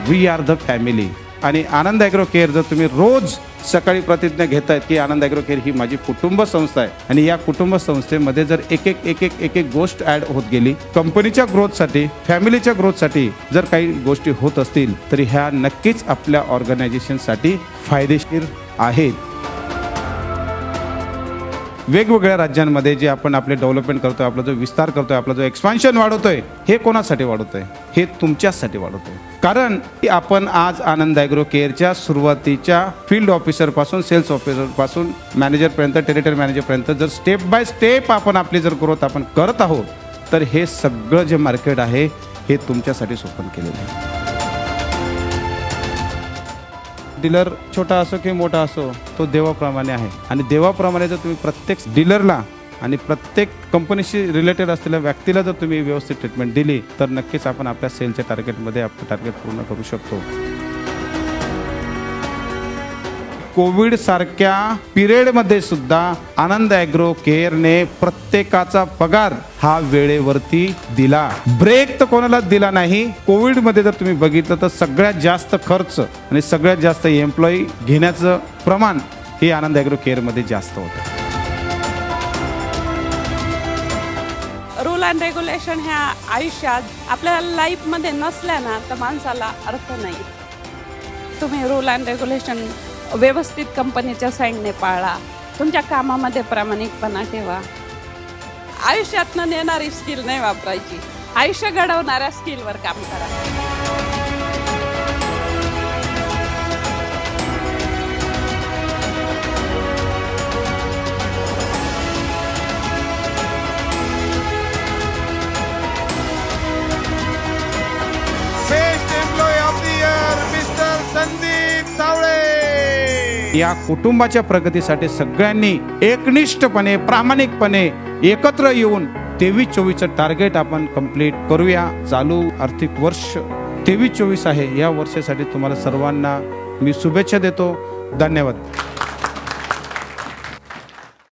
We R the family. आणि आनंद agro care जर तुम्ही रोज सकाळी प्रतिज्ञा घेतायत की आनंद ॲग्रो केअर ही माझी कुटुंब संस्था आहे आणि या कुटुंब संस्थेमध्ये जर एक एक गोष्ट ॲड होत गेली, कंपनीच्या ग्रोथसाठी, फॅमिलीच्या ग्रोथसाठी जर काही गोष्टी होत असतील तरी ह्या नक्कीच आपल्या ऑर्गनायझेशनसाठी फायदेशीर आहेत. वेगवेगळ्या राज्यांमध्ये जे आपण आपले डेव्हलपमेंट करतोय, आपला जो विस्तार करतोय, आपला जो एक्सपान्शन वाढवतोय, हे कोणासाठी वाढवतोय? हे तुमच्यासाठी वाढवतोय. कारण आपण आज आनंद ॲग्रो केअरच्या सुरुवातीच्या फील्ड ऑफिसर पासून, सेल्स ऑफिसर पासून, मॅनेजर पर्यंत, टेरिटरी मॅनेजर पर्यंत जर स्टेप बाय स्टेप आपण आपली जर ग्रोथ आपण करत आहोत, तर हे सगळं जे मार्केट आहे हे तुमच्यासाठीच ओपन केलेलं आहे. डीलर छोटा असो की मोठा असो, तो देवाप्रमाणे आहे आणि देवाप्रमाणे जर तुम्ही प्रत्येक डीलरला आणि प्रत्येक कंपनीशी रिलेटेड असलेल्या व्यक्तीला जर तुम्ही व्यवस्थित ट्रीटमेंट दिली तर नक्कीच आपण आपल्या सेलच्या टार्गेटमध्ये आपलं टार्गेट पूर्ण करू शकतो. कोविड सारख्या पिरियडमध्ये सुद्धा आनंद ॲग्रो केअरने प्रत्येकाचा पगार हा वेळेवरती दिला. ब्रेक तर कोणालाच दिला नाही. कोविडमध्ये जर तुम्ही बघितलं तर सगळ्यात जास्त खर्च आणि सगळ्यात जास्त एम्प्लॉई घेण्याचं प्रमाण हे आनंद ॲग्रो केअरमध्ये जास्त होतं. रूल अँड रेग्युलेशन ह्या आयुष्यात आपल्या लाईफमध्ये नसल्या ना तर माणसाला अर्थ नाही. तुम्ही रूल अँड रेग्युलेशन व्यवस्थित कंपनीच्या साईडने पाळा, तुमच्या कामामध्ये प्रामाणिकपणा ठेवा. आयुष्यातनं नेणारी स्किल नाही वापरायची, आयुष्य घडवणाऱ्या स्किलवर काम करा. या कुटुंबाच्या प्रगतीसाठी सगळ्यांनी एकनिष्ठपणे, प्रामाणिकपणे एकत्र येऊन 23-24चं टार्गेट आपण कंप्लीट करूया. चालू आर्थिक वर्ष 23-24 आहे. या वर्षासाठी तुम्हाला सर्वांना मी शुभेच्छा देतो. धन्यवाद.